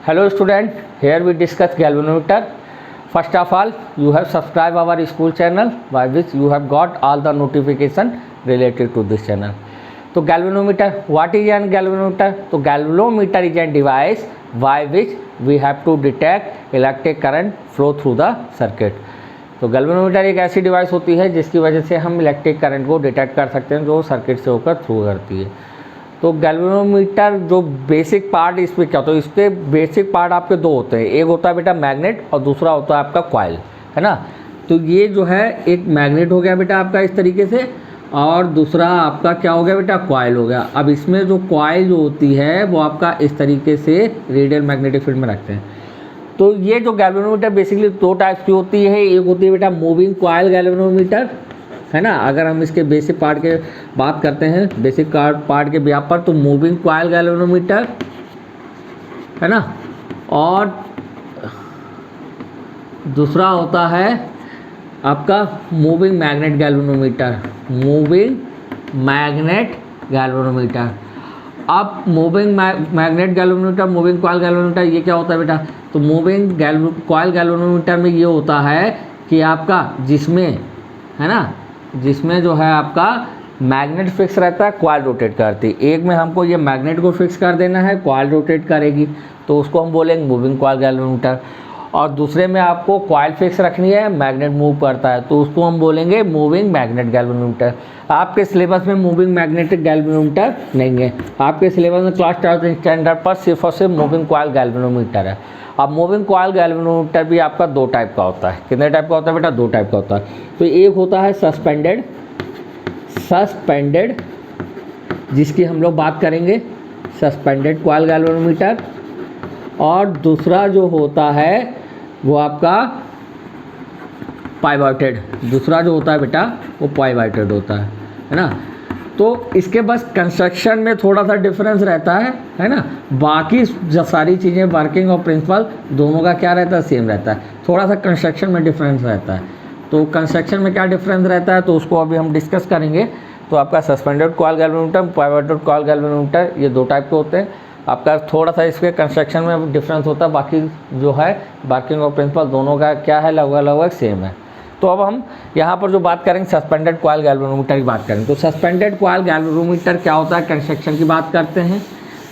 Hello student, here we discuss galvanometer. First of all, you have subscribed our school channel by which you have got all the notification related to this channel. तो galvanometer, what is an galvanometer? तो galvanometer is a device by which we have to detect electric current flow through the circuit. तो galvanometer एक ऐसी device होती है जिसकी वजह से हम इलेक्ट्रिक करंट को डिटेक्ट कर सकते हैं जो सर्किट से होकर थ्रू करती है। तो गैल्वेनोमीटर जो बेसिक पार्ट इसमें क्या होता है, इसके बेसिक पार्ट आपके दो होते हैं, एक होता है बेटा मैग्नेट और दूसरा होता है आपका कॉइल, है ना। तो ये जो है एक मैग्नेट हो गया बेटा आपका इस तरीके से, और दूसरा आपका क्या हो गया बेटा, कॉइल हो गया। अब इसमें जो कॉइल जो होती है वो आपका इस तरीके से रेडियल मैग्नेटिक फील्ड में रखते हैं। तो ये जो गैल्वेनोमीटर बेसिकली दो टाइप्स की होती है, एक होती है बेटा मूविंग कॉइल गैल्वेनोमीटर, है ना। अगर हम इसके बेसिक पार्ट के बात करते हैं, बेसिक पार्ट के बिहाफ पर, तो मूविंग कॉइल गैल्वेनोमीटर, है ना, और दूसरा होता है आपका moving magnet galvanometer, moving magnet galvanometer. अब moving magnet galvanometer, moving coil galvanometer, ये क्या होता है बेटा, तो मूविंग कॉइल गैल्वेनोमीटर में ये होता है कि आपका जिसमें, है ना, जिसमें जो है आपका मैग्नेट फिक्स रहता है, कॉइल रोटेट करती है। एक में हमको ये मैग्नेट को फिक्स कर देना है, कॉइल रोटेट करेगी, तो उसको हम बोलेंगे मूविंग कॉइल गैल्वेनोमीटर। और दूसरे में आपको कॉइल फिक्स रखनी है, मैग्नेट मूव करता है, तो उसको हम बोलेंगे मूविंग मैग्नेट गैल्वेनोमीटर। आपके सिलेबस में मूविंग मैग्नेटिक गैल्वेनोमीटर नहीं है, आपके सिलेबस में क्लास 10 स्टैंडर्ड पर सिर्फ और सिर्फ मूविंग कॉइल गैल्वेनोमीटर है। अब मूविंग कॉइल गैल्वेनोमीटर भी आपका दो टाइप का होता है। कितने टाइप का होता है बेटा, दो टाइप का होता है। तो एक होता है सस्पेंडेड, जिसकी हम लोग बात करेंगे, सस्पेंडेड कॉइल गैल्वेनोमीटर, और दूसरा जो होता है वो आपका पाइवोटेड, दूसरा जो होता है बेटा वो पाइवोटेड होता है ना। तो इसके बस कंस्ट्रक्शन में थोड़ा सा डिफरेंस रहता है ना। बाकी जो सारी चीज़ें वर्किंग और प्रिंसिपल दोनों का क्या रहता है, सेम रहता है, थोड़ा सा कंस्ट्रक्शन में डिफरेंस रहता है। तो कंस्ट्रक्शन में क्या डिफरेंस रहता है तो उसको अभी हम डिस्कस करेंगे। तो आपका suspended coil galvanometer, pivoted coil galvanometer, ये दो टाइप के होते हैं। आपका थोड़ा सा इसके कंस्ट्रक्शन में डिफरेंस होता है, बाकी जो है वर्किंग और प्रिंसिपल दोनों का क्या है, लगभग सेम है। तो अब हम यहाँ पर जो बात करेंगे सस्पेंडेड कॉइल गैल्वेनोमीटर की बात करेंगे। तो सस्पेंडेड कॉइल गैल्वेनोमीटर क्या होता है, कंस्ट्रक्शन की बात करते हैं,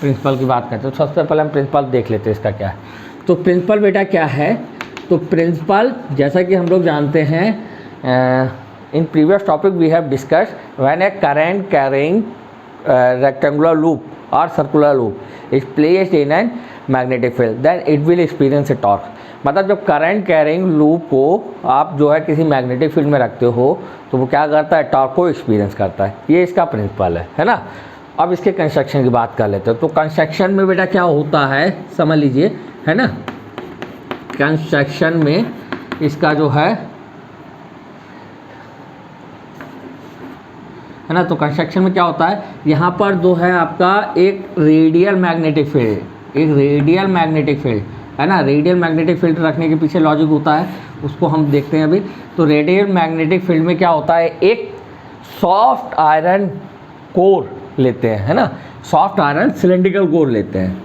प्रिंसिपल की बात करते हैं। तो सबसे पहले हम प्रिंसिपल देख लेते हैं इसका क्या है। तो प्रिंसिपल बेटा क्या है, तो प्रिंसिपल जैसा कि हम लोग जानते हैं, in previous topic we have discussed when a current carrying rectangular loop और circular loop is placed in an magnetic field then it will experience a torque. मतलब जब करंट कैरिंग लूप को आप जो है किसी मैग्नेटिक फील्ड में रखते हो तो वो क्या करता है, टॉर्क को एक्सपीरियंस करता है। ये इसका प्रिंसिपल है ना। अब इसके कंस्ट्रक्शन की बात कर लेते हैं। तो कंस्ट्रक्शन में बेटा क्या होता है समझ लीजिए, है ना। कंस्ट्रक्शन में इसका जो है ना, तो कंस्ट्रक्शन में क्या होता है, यहाँ पर जो है आपका एक रेडियल मैग्नेटिक फील्ड, एक रेडियल मैग्नेटिक फील्ड, है ना। रेडियल मैग्नेटिक फील्ड रखने के पीछे लॉजिक होता है, उसको हम देखते हैं अभी। तो रेडियल मैग्नेटिक फील्ड में क्या होता है, एक सॉफ्ट आयरन कोर लेते हैं, है ना, सॉफ्ट आयरन सिलेंड्रिकल कोर लेते हैं,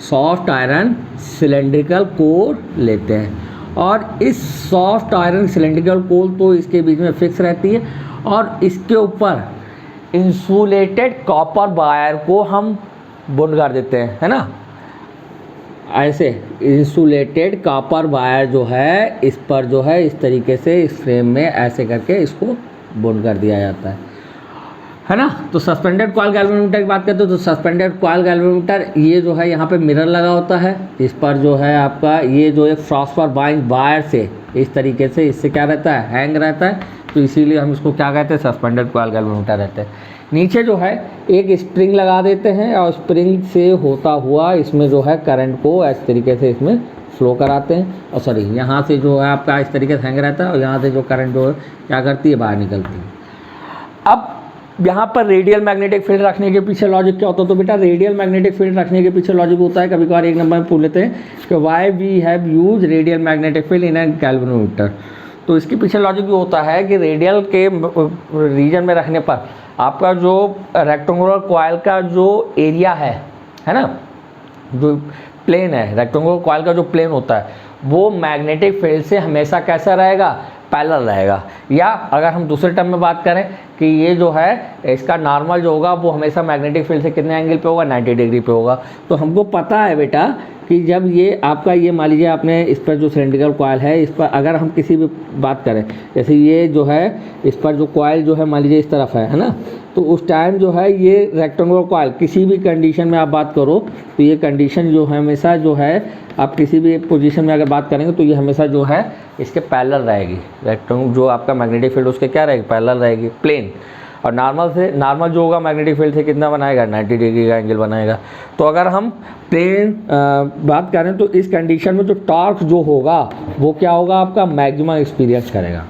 सॉफ्ट आयरन सिलेंड्रिकल कोर लेते हैं। और इस सॉफ्ट आयरन सिलेंड्रिकल कोर तो इसके बीच में फिक्स रहती है, और इसके ऊपर इंसुलेटेड कॉपर वायर को हम बुन कर देते हैं, है ना। ऐसे इंसुलेटेड कॉपर वायर जो है इस पर जो है इस तरीके से इस फ्रेम में ऐसे करके इसको बुन कर दिया जाता है ना। तो सस्पेंडेड कॉइल गैल्वेनोमीटर की बात करते हो, तो सस्पेंडेड कॉइल गैल्वेनोमीटर ये जो है यहाँ पे मिरर लगा होता है, इस पर जो है आपका ये जो एक फ्रॉस्पर बाइंड वायर से इस तरीके से इससे क्या रहता है, हैंग रहता है, तो इसीलिए हम इसको क्या कहते हैं, सस्पेंडेड कॉइल गैल्वेनोमीटर रहते हैं। नीचे जो है एक स्प्रिंग लगा देते हैं और स्प्रिंग से होता हुआ इसमें जो है करंट को इस तरीके से इसमें फ्लो कराते हैं, और सॉरी यहाँ से जो है आपका इस तरीके से हैंग रहता है, और यहाँ से जो करंट जो है क्या करती है, बाहर निकलती है। अब यहाँ पर रेडियल मैग्नेटिक फील्ड रखने के पीछे लॉजिक क्या होता है, तो बेटा रेडियल मैग्नेटिक फील्ड रखने के पीछे लॉजिक होता है, कभी कभार एक नंबर में पूछ लेते हैं कि why we have use radial magnetic field in a galvanometer. तो इसके पीछे लॉजिक भी होता है कि रेडियल के रीजन में रखने पर आपका जो रेक्टेंगुलर कॉइल का जो एरिया है ना, जो प्लेन है, रेक्टेंगुलर कॉइल का जो प्लेन होता है वो मैग्नेटिक फील्ड से हमेशा कैसा रहेगा, पैरेलल रहेगा। या अगर हम दूसरे टर्म में बात करें कि ये जो है इसका नॉर्मल जो होगा वो हमेशा मैग्नेटिक फील्ड से कितने एंगल पे होगा, 90 डिग्री पे होगा। तो हमको पता है बेटा कि जब ये आपका ये मान लीजिए आपने इस पर जो सिलेंड्रिकल कॉइल है इस पर अगर हम किसी भी बात करें, जैसे ये जो है इस पर जो कॉइल जो है मान लीजिए इस तरफ है ना, तो उस टाइम जो है ये रेक्टेंगुलर कॉइल किसी भी कंडीशन में आप बात करो तो ये कंडीशन जो है हमेशा जो है आप किसी भी पोजीशन में अगर बात करेंगे तो ये हमेशा जो है इसके पैरेलल रहेगी। रेक्टेंगुलर जो आपका मैग्नेटिक फील्ड उसके क्या रहेगी, पैरेलल रहेगी, प्लेन। और नॉर्मल जो होगा मैग्नेटिक फील्ड से कितना बनाएगा, 90 डिग्री का एंगल बनाएगा। तो अगर हम प्लेन बात करें तो इस कंडीशन में जो टॉर्क जो होगा वो क्या होगा, आपका मैक्सिमम एक्सपीरियंस करेगा,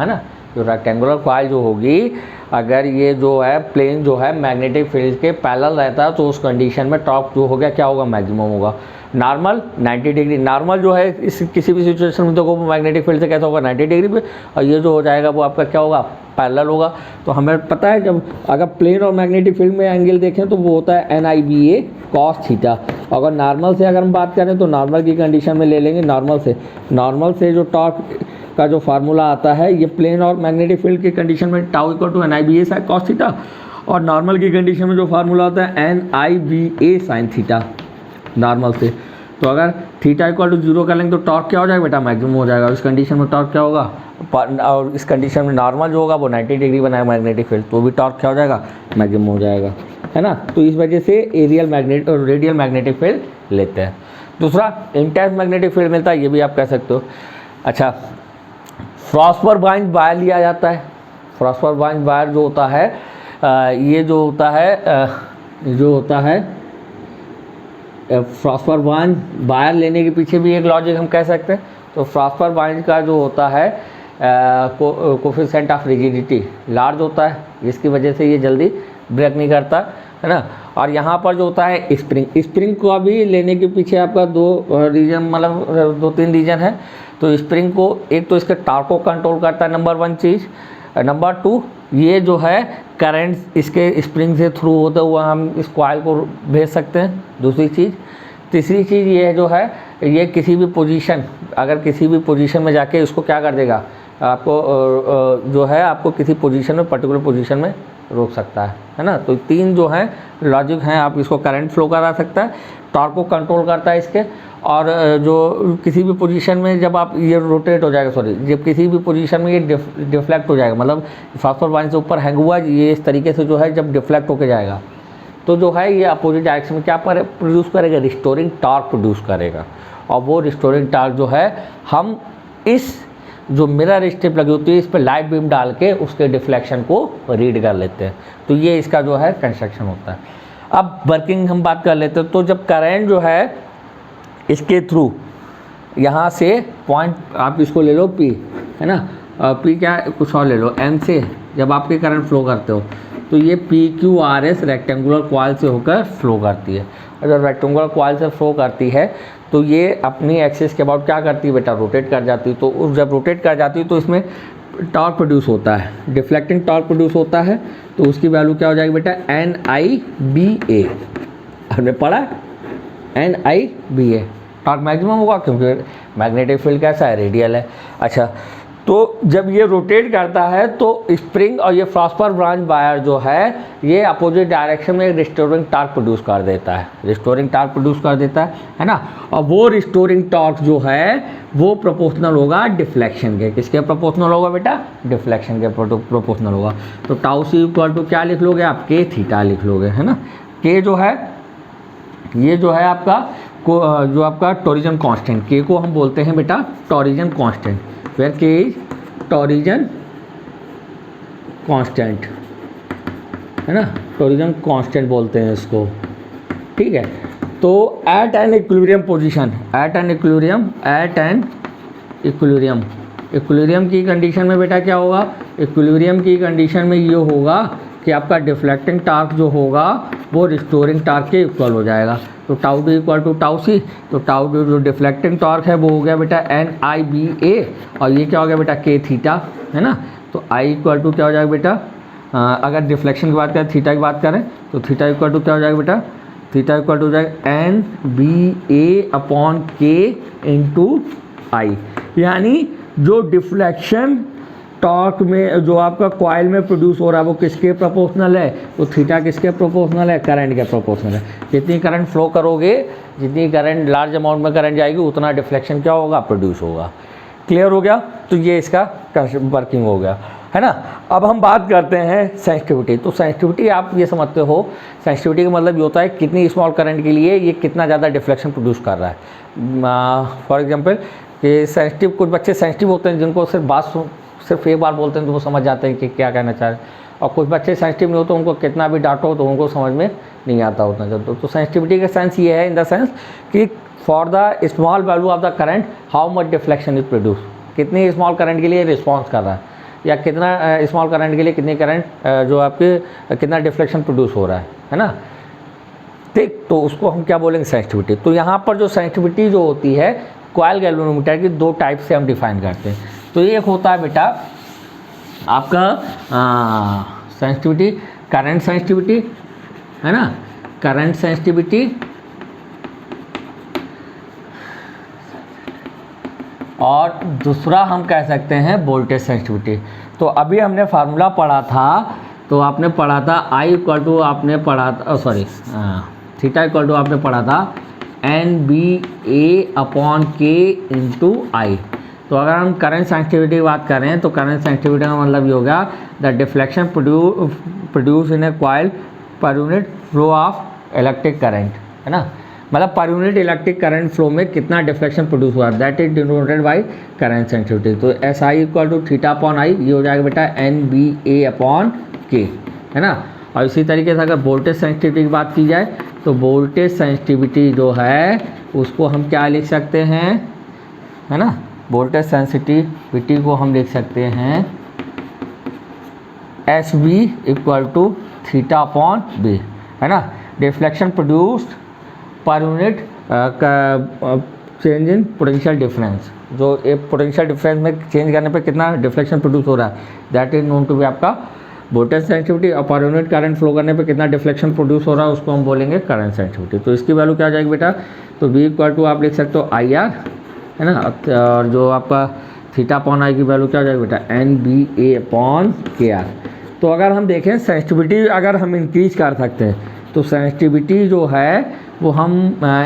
है ना। जो रेक्टेंगुलर कॉइल जो होगी अगर ये जो है प्लेन जो है मैग्नेटिक फील्ड के पैरेलल रहता है तो उस कंडीशन में टॉर्क जो हो गया क्या होगा, मैक्सिमम होगा। नॉर्मल 90 डिग्री, नॉर्मल जो है इस किसी भी सिचुएशन में देखो मैग्नेटिक फील्ड से कैसा होगा, 90 डिग्री पे, और ये जो हो जाएगा वो आपका क्या होगा, पैरेलल होगा। तो हमें पता है जब अगर प्लेन और मैग्नेटिक फील्ड में एंगल देखें तो वो होता है NIBA cos थीटा। अगर नॉर्मल से अगर हम बात करें तो नॉर्मल की कंडीशन में ले लेंगे, नॉर्मल से जो टॉर्क का जो फार्मूला आता है ये प्लेन और मैग्नेटिक फील्ड की कंडीशन में tau equal to NIBA cos theta, और नॉर्मल की कंडीशन में जो फार्मूला होता है NIBA sin थीटा नॉर्मल से। तो अगर थीटा इक्वल टू 0 कर लेंगे तो टॉर्क क्या हो जाएगा बेटा, मैक्सिमम हो जाएगा। इस कंडीशन में टॉर्क क्या होगा, और इस कंडीशन में नॉर्मल जो होगा वो 90 डिग्री बनाएगा मैग्नेटिक फील्ड, तो भी टॉर्क क्या हो जाएगा, मैक्सिमम हो जाएगा, है ना। तो इस वजह से एरियल मैग्नेट और रेडियल मैग्नेटिक फील्ड लेते हैं। दूसरा इंटेंस मैग्नेटिक फील्ड मिलता है, ये भी आप कह सकते हो। अच्छा, फॉस्फर बाइंड वायर लिया जाता है। फॉस्फर बाइंड वायर जो होता है ये जो होता है फॉस्फर बाइंड वायर लेने के पीछे भी एक लॉजिक हम कह सकते हैं। तो फॉस्फर बाइंड का जो होता है कोफिशिएंट ऑफ रिजिडिटी लार्ज होता है, जिसकी वजह से ये जल्दी ब्रेक नहीं करता, है ना। और यहाँ पर जो होता है स्प्रिंग को भी लेने के पीछे आपका दो तीन रीजन है। तो स्प्रिंग को एक तो इसके टॉर्क को कंट्रोल करता है, नंबर 1 चीज़। नंबर 2 ये जो है करंट इसके स्प्रिंग से थ्रू होते हुए हम इस कॉइल को भेज सकते हैं, दूसरी चीज़। तीसरी चीज़ ये जो है ये किसी भी पोजीशन में जाके इसको क्या कर देगा, आपको जो है आपको किसी पोजीशन में पर्टिकुलर पोजीशन में रोक सकता है ना। तो 3 जो हैं लॉजिक हैं, आप इसको करंट फ्लो करा सकता है, टॉर्क को कंट्रोल करता है इसके, और जो किसी भी पोजीशन में जब आप ये रोटेट हो जाएगा, जब किसी भी पोजीशन में ये डिफ्लेक्ट हो जाएगा, मतलब फॉस्फर बाइंड से ऊपर हैंग हुआ ये इस तरीके से जो है जब डिफ्लेक्ट होके जाएगा तो जो है ये अपोजिट डायरेक्शन में क्या प्रोड्यूस करेगा, रिस्टोरिंग टॉर्क प्रोड्यूस करेगा। और वो रिस्टोरिंग टॉर्क जो है हम इस जो मिरर स्ट्रिप लगी होती है इस पर लाइट बीम डाल के उसके डिफ्लेक्शन को रीड कर लेते हैं। तो ये इसका जो है कंस्ट्रक्शन होता है। अब वर्किंग हम बात कर लेते हैं। तो जब करंट जो है इसके थ्रू यहाँ से पॉइंट आप इसको ले लो P, है ना, P क्या कुछ और ले लो M से जब आपके करंट फ्लो करते हो तो ये PQRS रेक्टेंगुलर कॉइल से होकर फ्लो करती है। और जब रेक्टेंगुलर कॉइल से फ्लो करती है तो ये अपनी एक्सिस के अबाउट क्या करती है बेटा, रोटेट कर जाती है। तो जब रोटेट कर जाती है तो इसमें टॉर्क प्रोड्यूस होता है, डिफ्लेक्टिंग टॉर्क प्रोड्यूस होता है। तो उसकी वैल्यू क्या हो जाएगी बेटा, NIBA। हमने पढ़ा NIBA टॉर्क मैक्सिमम होगा क्योंकि मैग्नेटिक फील्ड कैसा है, रेडियल है। अच्छा, तो जब ये रोटेट करता है तो स्प्रिंग और ये फॉस्फर ब्रांच वायर जो है ये अपोजिट डायरेक्शन में रिस्टोरिंग टॉर्क प्रोड्यूस कर देता है ना। और वो रिस्टोरिंग टॉर्क जो है वो प्रोपोर्शनल होगा डिफ्लेक्शन के। किसके प्रोपोर्शनल होगा बेटा, डिफ्लेक्शन के प्रोपोर्शनल होगा। तो टाउ सी इक्वल टू क्या लिख लोगे आप, K थीटा लिख लोगे, है ना। K जो है ये जो है आपका जो आपका टॉरिजन कांस्टेंट, K को हम बोलते हैं बेटा torsion constant, where K is torsion constant, है ना, टॉरिजन कांस्टेंट बोलते हैं इसको, ठीक है। तो at an equilibrium position, equilibrium की कंडीशन में बेटा क्या होगा, इक्विलिब्रियम की कंडीशन में ये होगा कि आपका डिफ्लेक्टिंग टॉर्क जो होगा वो रिस्टोरिंग टॉर्क के इक्वल हो जाएगा। तो tau D equal to tau C, तो टाउ डी जो डिफ्लेक्टिंग टॉर्क है वो हो गया बेटा NIBA, और ये क्या हो गया बेटा K थीटा, है ना। तो I इक्वल टू क्या हो जाएगा बेटा, अगर डिफ्लेक्शन की बात करें, थीटा की बात करें तो थीटा इक्वल टू क्या हो जाएगा बेटा, थीटा इक्वल टू हो जाएगा एन बी ए अपॉन के इंटू आई, यानी जो डिफ्लेक्शन टॉर्क में जो आपका कॉइल में प्रोड्यूस हो रहा है वो किसके प्रोपोर्शनल है, तो थीटा किसके प्रोपोर्शनल है, करंट के प्रोपोर्शनल है। जितनी करंट फ्लो करोगे, जितनी करंट लार्ज अमाउंट में करंट जाएगी, उतना डिफ्लेक्शन क्या होगा, प्रोड्यूस होगा। क्लियर हो गया? तो ये इसका वर्किंग हो गया, है ना। अब हम बात करते हैं सेंसिटिविटी। तो सेंसिटिविटी आप ये समझते हो, सेंसिटिविटी का मतलब ये होता है कितनी स्मॉल करंट के लिए ये कितना ज़्यादा डिफ्लेक्शन प्रोड्यूस कर रहा है। फॉर एग्जांपल कि सेंसिटिव, कुछ बच्चे सेंसिटिव होते हैं जिनको सिर्फ एक बार बोलते हैं तो वो समझ जाते हैं कि क्या कहना चाह रहे हैं, और कुछ बच्चे सेंसिटिव नहीं होते, उनको कितना भी डांटो तो उनको समझ में नहीं आता उतना जल्दी। तो सेंसिटिविटी का सेंस ये है इन द सेंस कि for the small value of the current how much deflection is produce, कितनी स्मॉल करंट के लिए रिस्पॉन्स कर रहा है, या कितना स्मॉल करंट के लिए कितनी करंट जो आपके कितना डिफ्लेक्शन प्रोड्यूस हो रहा है ना। ठीक, तो उसको हम क्या बोलेंगे, सेंसिटिविटी। तो यहाँ पर जो सेंसिटिविटी जो होती है कॉइल गैल्वेनोमीटर की दो टाइप से हम डिफाइन करते हैं। तो एक होता है बेटा आपका सेंसिटिविटी, करंट सेंसिटिविटी, है ना, करंट सेंसिटिविटी, और दूसरा हम कह सकते हैं वोल्टेज सेंसिटिविटी। तो अभी हमने फार्मूला पढ़ा था, तो आपने पढ़ा था आई इक्वल टू, आपने पढ़ा था थीटा इक्वल टू आपने पढ़ा था एन बी ए अपॉन के इंटू आई। तो अगर हम करंट सेंसिटिविटी की बात करें तो करंट सेंसिटिविटी का मतलब ये हो गया the deflection produce in A coil per unit flow of electric current, है ना, मतलब per unit electric current flow में कितना डिफ्लेक्शन प्रोड्यूस हुआ, that is denoted by current sensitivity. तो S I equal to theta upon I, ये हो जाएगा बेटा एन बी ए अपॉन के, है ना। और इसी तरीके से अगर वोल्टेज सेंसिटिविटी की बात की जाए तो वोल्टेज सेंसिटिविटी जो है उसको हम क्या लिख सकते हैं, है ना, वोल्टेज सेंसिटिविटी को हम लिख सकते हैं S B equal to theta upon B, है ना। Deflection produced per unit change in potential difference, जो एक पोटेंशियल डिफरेंस में चेंज करने पे कितना डिफ्लेक्शन प्रोड्यूस हो रहा है, that is known to be आपका वोल्टेज सेंसिटिविटी। और पर यूनिट करंट फ्लो करने पे कितना डिफ्लेक्शन प्रोड्यूस हो रहा है उसको हम बोलेंगे करंट सेंसिटिविटी। तो इसकी वैल्यू क्या आ जाएगी बेटा, तो बी इक्वल टू आप लिख सकते हो आई आर, है ना, और जो आपका थीटा अपॉन आई की वैल्यू क्या हो जाएगी बेटा एन बी ए अपॉन के आर। तो अगर हम देखें सेंसिटिविटी अगर हम इंक्रीज कर सकते हैं तो सेंसिटिविटी जो है वो हम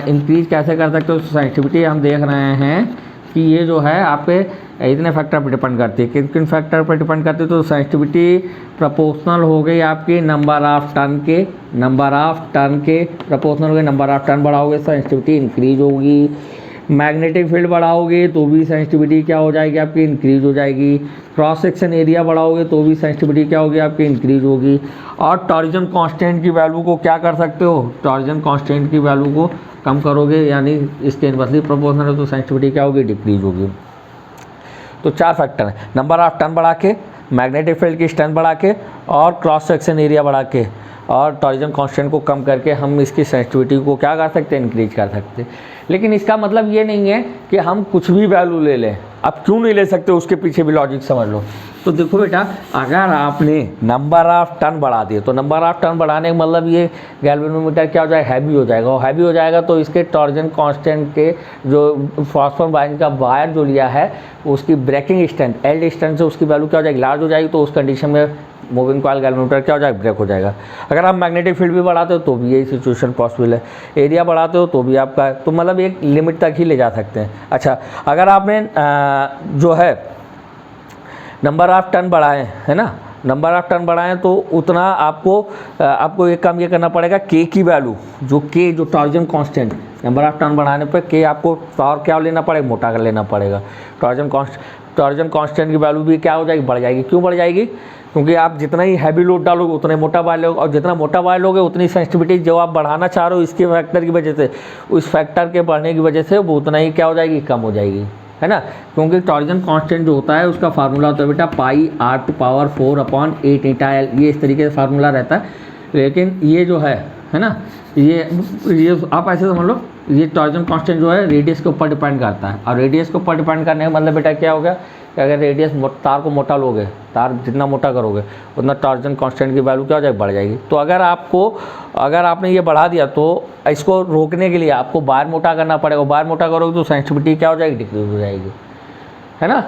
इंक्रीज कैसे कर सकते हो। तो सेंसिटिविटी हम देख रहे हैं कि ये जो है आपके इतने फैक्टर पर डिपेंड करती है, किन किन फैक्टर पर डिपेंड करती है। तो सेंसिटिविटी प्रोपोर्शनल हो गई आपकी नंबर ऑफ टर्न के, नंबर ऑफ टर्न के प्रोपोर्शनल हो गई, नंबर ऑफ टर्न बढ़ाओगे सेंसिटिविटी इंक्रीज होगी, मैग्नेटिक फील्ड बढ़ाओगे तो भी सेंसिटिविटी क्या हो जाएगी आपकी इंक्रीज हो जाएगी, क्रॉस सेक्शन एरिया बढ़ाओगे तो भी सेंसिटिविटी क्या होगी आपकी इंक्रीज होगी। और टॉर्जन कांस्टेंट की वैल्यू को क्या कर सकते हो, टॉर्जन कांस्टेंट की वैल्यू को कम करोगे, यानी इसके इनवर्सली प्रोपोर्शनल है तो सेंसिटिविटी क्या होगी, डिक्रीज होगी। तो चार फैक्टर हैं, नंबर ऑफ टर्न बढ़ा के, मैग्नेटिक फील्ड की स्ट्रेंथ बढ़ा के, और क्रॉस सेक्शन एरिया बढ़ा के, और टॉर्जन कांस्टेंट को कम करके हम इसकी सेंसिटिविटी को क्या कर सकते हैं, इंक्रीज कर सकते हैं। लेकिन इसका मतलब ये नहीं है कि हम कुछ भी वैल्यू ले लें। अब क्यों नहीं ले सकते उसके पीछे भी लॉजिक समझ लो। तो देखो बेटा, अगर आपने नंबर ऑफ टर्न बढ़ा दिए तो नंबर ऑफ टर्न बढ़ाने का मतलब ये गैल्वेनोमीटर क्या हो जाएगा, हैवी हो जाएगा, और हैवी हो जाएगा तो इसके टॉर्जन कांस्टेंट के जो फॉस्फोरस वायर का वायर जो लिया है उसकी ब्रेकिंग स्ट्रेंथ एल डिस्टेंस से उसकी वैल्यू क्या हो जाएगी, लार्ज हो जाएगी। तो उस कंडीशन में मूविंग कॉइल गैल्वेनोमीटर क्या हो जाएगा, ब्रेक हो जाएगा। अगर आप मैग्नेटिक फील्ड भी बढ़ाते हो तो भी यही सिचुएशन पॉसिबल है, एरिया बढ़ाते हो तो भी आपका, तो मतलब एक लिमिट तक ही ले जा सकते हैं। अच्छा, अगर आपने जो है नंबर ऑफ टर्न बढ़ाएं, है ना, नंबर ऑफ टर्न बढ़ाएं तो उतना आपको एक काम ये करना पड़ेगा, के की वैल्यू जो torsion constant, number of turn बढ़ाने पर के आपको और क्या लेना पड़ेगा, मोटा कर लेना पड़ेगा। टॉर्जन कांस्टेंट की वैल्यू भी क्या हो जाएगी, बढ़ जाएगी। क्यों बढ़ जाएगी, क्योंकि आप जितना ही हैवी लोड डालोगे उतना मोटा वायर लोगे, और जितना मोटा वायर लोगे उतनी सेंसिटिविटी जो आप बढ़ाना चाह रहे हो इसके फैक्टर की वजह से, उस फैक्टर के बढ़ने की वजह से वो उतना ही क्या हो जाएगी, कम हो जाएगी, है ना। क्योंकि टॉर्जन कांस्टेंट जो होता है उसका फार्मूला होता है बेटा pi R to power 4 upon 8 eta L, ये इस तरीके से फार्मूला रहता है। लेकिन ये जो है ना, ये आप ऐसे समझ लो, ये टॉर्जन कांस्टेंट जो है रेडियस के ऊपर डिपेंड करता है, और रेडियस के ऊपर डिपेंड करने का मतलब बेटा क्या हो गया कि अगर रेडियस तार को मोटा लोगे, तार जितना मोटा करोगे उतना टॉर्जन कांस्टेंट की वैल्यू क्या हो जाएगी, बढ़ जाएगी। तो अगर आपने ये बढ़ा दिया तो इसको रोकने के लिए आपको बार मोटा करना पड़ेगा। बार मोटा करोगे तो सेंसिटिविटी क्या हो जाएगी, डिक्रीज हो जाएगी, है ना,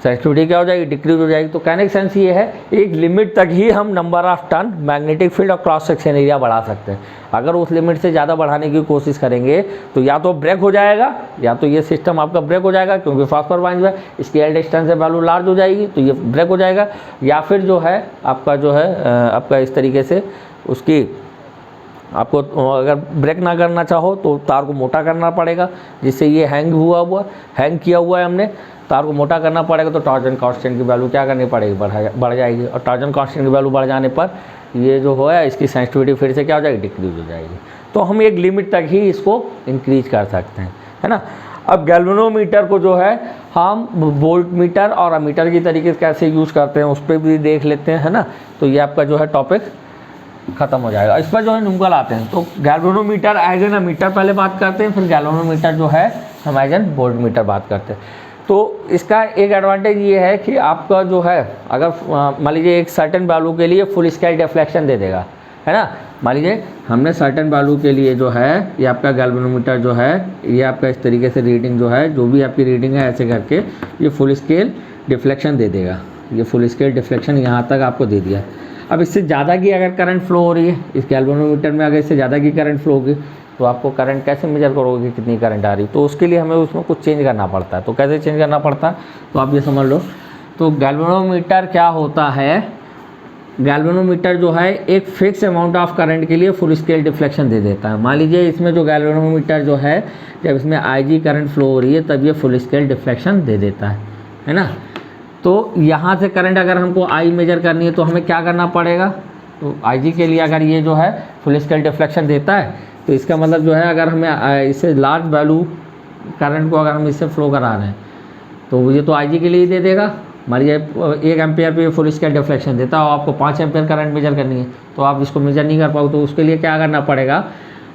सेंसिटिविटी क्या हो जाएगी, डिक्रीज हो जाएगी। तो कहने का सेंस ये है एक लिमिट तक ही हम number of turn magnetic field और क्रॉस सेक्शन एरिया बढ़ा सकते हैं। अगर उस लिमिट से ज़्यादा बढ़ाने की कोशिश करेंगे तो या तो ब्रेक हो जाएगा, या तो ये सिस्टम आपका ब्रेक हो जाएगा, क्योंकि फॉस्फर वाइन जो है इसकी एल डिस्टेंस से वैल्यू लार्ज हो जाएगी तो ये ब्रेक हो जाएगा, या फिर जो है आपका इस तरीके से उसकी आपको अगर ब्रेक ना करना चाहो तो तार को मोटा करना पड़ेगा, जिससे ये हैंग किया हुआ है हमने, तार को मोटा करना पड़ेगा। तो टॉर्जन कांस्टेंट की वैल्यू क्या करनी पड़ेगी, बढ़ जाएगी। और टॉर्जन कांस्टेंट की वैल्यू बढ़ जाने पर ये जो है इसकी सेंसिटिविटी फिर से क्या हो जाएगी, डिक्रीज हो जाएगी। तो हम एक लिमिट तक ही इसको इंक्रीज कर सकते हैं, है ना। अब गैल्वेनोमीटर को जो है हम वोल्ट मीटर और अमीटर की तरीके से कैसे यूज़ करते हैं उस पर भी देख लेते हैं, है ना। तो ये आपका जो है टॉपिक ख़त्म हो जाएगा। इस पर जो है न्यूमेरिकल आते हैं। तो गैल्वेनोमीटर एज एन अमीटर पहले बात करते हैं, फिर गैल्वेनोमीटर जो है हम एज एन वोल्ट मीटर बात करते हैं। तो इसका एक एडवांटेज ये है कि आपका जो है अगर मान लीजिए एक सर्टेन वैल्यू के लिए फुल स्केल डिफ्लेक्शन दे देगा, है ना। मान लीजिए हमने सर्टेन वैल्यू के लिए जो है ये आपका गैल्वेनोमीटर जो है ये आपका इस तरीके से रीडिंग जो है जो भी आपकी रीडिंग है ऐसे करके ये फुल स्केल डिफ्लेक्शन दे देगा। ये फुल स्केल डिफ्लेक्शन यहाँ तक आपको दे दिया। अब इससे ज़्यादा की अगर करंट फ्लो हो रही है इस गैल्वेनोमीटर में, अगर इससे ज़्यादा की करंट फ्लो होगी तो आपको करंट कैसे मेजर करोगे कि कितनी करंट आ रही, तो उसके लिए हमें उसमें कुछ चेंज करना पड़ता है। तो कैसे चेंज करना पड़ता है तो आप ये समझ लो। तो गैल्वेनोमीटर क्या होता है, गैल्वेनोमीटर जो है एक फिक्स अमाउंट ऑफ करंट के लिए फुल स्केल डिफ्लेक्शन दे देता है। मान लीजिए इसमें जो गैल्वेनोमीटर जो है जब इसमें IG करंट फ्लो हो रही है तब ये फुल स्केल डिफ्लेक्शन दे देता है ना। तो यहाँ से करंट अगर हमको I मेजर करनी है तो हमें क्या करना पड़ेगा, तो IG के लिए अगर ये जो है फुल स्केल डिफ्लेक्शन देता है तो इसका मतलब जो है अगर हमें इससे लार्ज वैल्यू करंट को अगर हम इससे फ्लो करा रहे हैं तो ये तो IG के लिए ही दे देगा। मान लीजिए 1 एम्पेयर पे फुल स्केल डिफ्लेक्शन देता है और आपको 5 एम्पेयर करंट मेजर करनी है तो आप इसको मेजर नहीं कर पाओ। तो उसके लिए क्या करना पड़ेगा,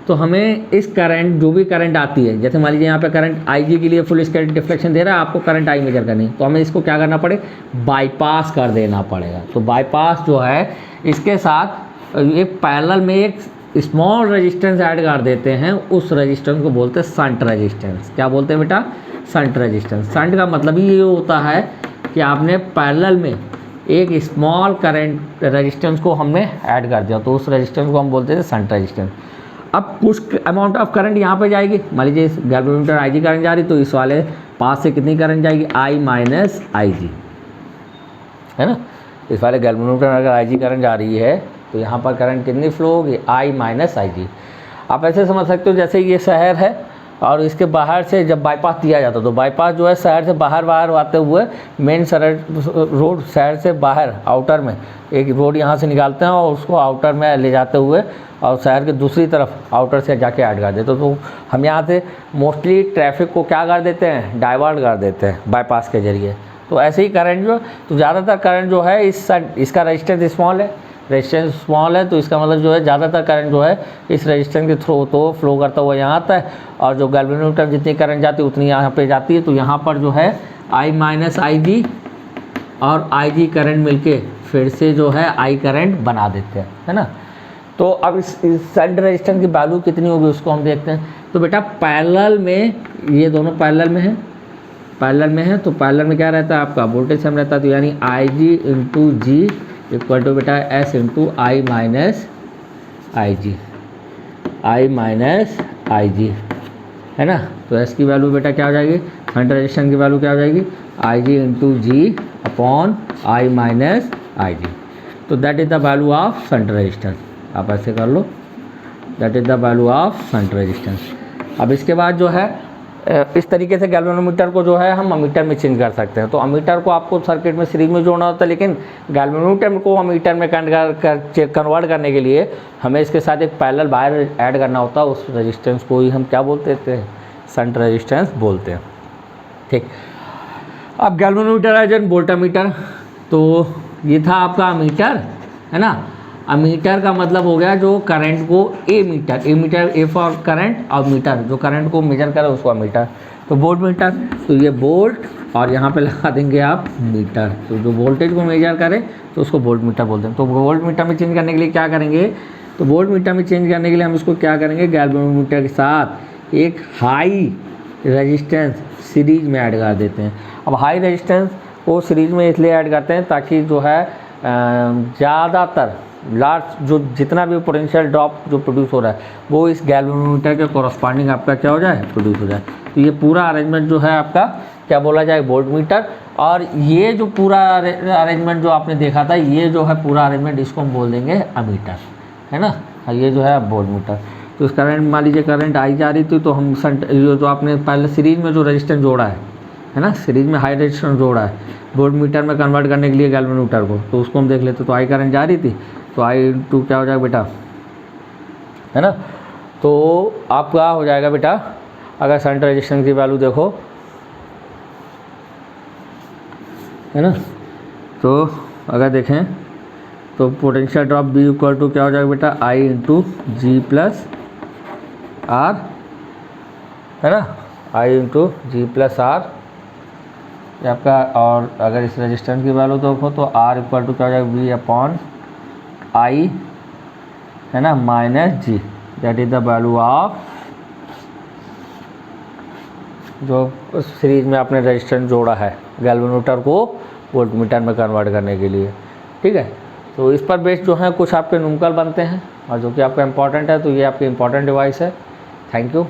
तो हमें इस करंट जो भी करंट आती है, जैसे मान लीजिए यहाँ पे करंट IG के लिए फुल स्केल डिफ्लेक्शन दे रहा है, आपको करंट I मेजर करनी है तो हमें इसको क्या करना पड़े, बाईपास कर देना पड़ेगा। तो बाईपास जो है इसके साथ एक पैरेलल में एक स्मॉल रेजिस्टेंस ऐड कर देते हैं, उस रेजिस्टेंस को बोलते हैं शंट रेजिस्टेंस। क्या बोलते हैं बेटा, शंट रेजिस्टेंस। शंट का मतलब ही ये होता है कि आपने पैरेलल में एक स्मॉल करंट रेजिस्टेंस को हमने ऐड कर दिया तो उस रेजिस्टेंस को हम बोलते हैं शंट रेजिस्टेंस। अब कुछ अमाउंट ऑफ करंट यहाँ पे जाएगी, मान लीजिए इस गैल्वेनोमीटर IG करंट जा रही तो इस वाले पास से कितनी करंट जाएगी, I माइनस IG, है ना। इस वाले गैल्वेनोमीटर अगर IG करंट जा रही है तो यहाँ पर करंट कितनी फ्लो होगी, I माइनस IG। आप ऐसे समझ सकते हो जैसे ये शहर है और इसके बाहर से जब बाईपास दिया जाता तो बाईपास जो है शहर से बाहर आते हुए मेन रोड शहर से बाहर आउटर में एक रोड यहाँ से निकालते हैं और उसको आउटर में ले जाते हुए और शहर के दूसरी तरफ आउटर से जाके ऐड कर देते। तो हम यहाँ से मोस्टली ट्रैफिक को क्या कर देते हैं, डाइवर्ट कर देते हैं बाईपास के ज़रिए। तो ऐसे ही करंट जो तो ज़्यादातर करंट जो है इसका रेजिस्टेंस स्मॉल है, रेजिस्टेंस स्मॉल है तो इसका मतलब जो है ज़्यादातर करंट जो है इस रेजिस्टेंस के थ्रू तो फ्लो करता हुआ यहाँ आता है और जो गैल्वेनोमीटर जितनी करंट जाती है उतनी यहाँ पे जाती है। तो यहाँ पर जो है I माइनस IG और IG करंट मिलके फिर से जो है I करंट बना देते हैं, है ना। तो अब इस शंट रेजिस्टेंस की वैल्यू कितनी होगी उसको हम देखते हैं। तो बेटा पैरेलल में ये दोनों पैरेलल में है तो पैरेलल में क्या रहता है आपका वोल्टेज सेम रहता है। तो यानी IG into G equal to बेटा S into I minus IG, है ना। तो S की वैल्यू बेटा क्या हो जाएगी, शंट रेजिस्टेंस की वैल्यू क्या हो जाएगी, IG into G upon I minus IG। तो that is the value of shunt resistance. आप ऐसे कर लो, that is the value of shunt resistance. अब इसके बाद जो है इस तरीके से गैल्वेनोमीटर को जो है हम अमीटर में चेंज कर सकते हैं। तो अमीटर को आपको सर्किट में सीरीज में जोड़ना होता है, लेकिन गैल्वेनोमीटर को अमीटर में कन्वर्ट करने के लिए हमें इसके साथ एक पैरेलल वायर ऐड करना होता है। उस रेजिस्टेंस को ही हम क्या बोलते थे, शंट रेजिस्टेंस बोलते हैं, ठीक। अब गैल्वेनोमीटर एज एन वोल्टामीटर, तो ये था आपका अमीटर, है ना। अमीटर का मतलब हो गया जो करंट को ए फॉर करंट और मीटर जो करंट को मेजर करे उसको अमीटर। तो वोल्ट मीटर, तो ये वोल्ट और यहाँ पे लगा देंगे आप मीटर। तो जो वोल्टेज को मेजर करें तो उसको वोल्ट मीटर बोलते हैं। तो वोल्ट मीटर में चेंज करने के लिए क्या करेंगे, तो वोल्ट मीटर में चेंज करने के लिए हम इसको क्या करेंगे, गैल्वेनोमीटर के साथ एक हाई रेजिस्टेंस सीरीज में ऐड कर देते हैं। अब हाई रेजिस्टेंस को सीरीज में इसलिए ऐड करते हैं ताकि जो है ज़्यादातर लार्ज जो जितना भी पोटेंशियल ड्रॉप जो प्रोड्यूस हो रहा है वो इस गैल्वेनोमीटर के कॉरस्पॉन्डिंग आपका क्या हो जाए, प्रोड्यूस हो जाए। तो ये पूरा अरेंजमेंट जो है आपका क्या बोला जाए, वोल्ट मीटर। और ये जो पूरा अरेंजमेंट जो आपने देखा था, ये जो है पूरा अरेंजमेंट, इसको हम बोल देंगे अमीटर, है ना। ये जो है वोल्ट मीटर। तो इस करंट, मान लीजिए करंट आई जा रही थी, तो हम जो आपने पहले सीरीज में जो रेजिस्टेंस जोड़ा है ना, सीरीज में हाई रेजिस्टेंस जोड़ा है वोल्ट मीटर में कन्वर्ट करने के लिए गैल्वेनोमीटर को, तो उसको हम देख लेते। तो आई करंट जा रही थी, तो आई टू क्या हो जाएगा बेटा, है ना। तो आपका हो जाएगा बेटा, अगर शंट रेजिस्टेंस की वैल्यू देखो, है ना, तो अगर देखें तो potential drop V equal to क्या हो जाएगा बेटा, I into G plus R, है ना, I into G plus R ये आपका। और अगर इस रेजिस्टेंस की वैल्यू देखो तो आर इक्वल टू क्या हो जाएगा, वी अपॉन आई, है ना, minus G, that is the value of जो सीरीज में आपने रेजिस्टेंस जोड़ा है गैल्वेनोमीटर को वोल्ट मीटर में कन्वर्ट करने के लिए, ठीक है। तो इस पर बेस्ड जो है कुछ आपके न्यूमेरिकल बनते हैं और जो कि आपका इंपॉर्टेंट है, तो ये आपकी इंपॉर्टेंट डिवाइस है। Thank you.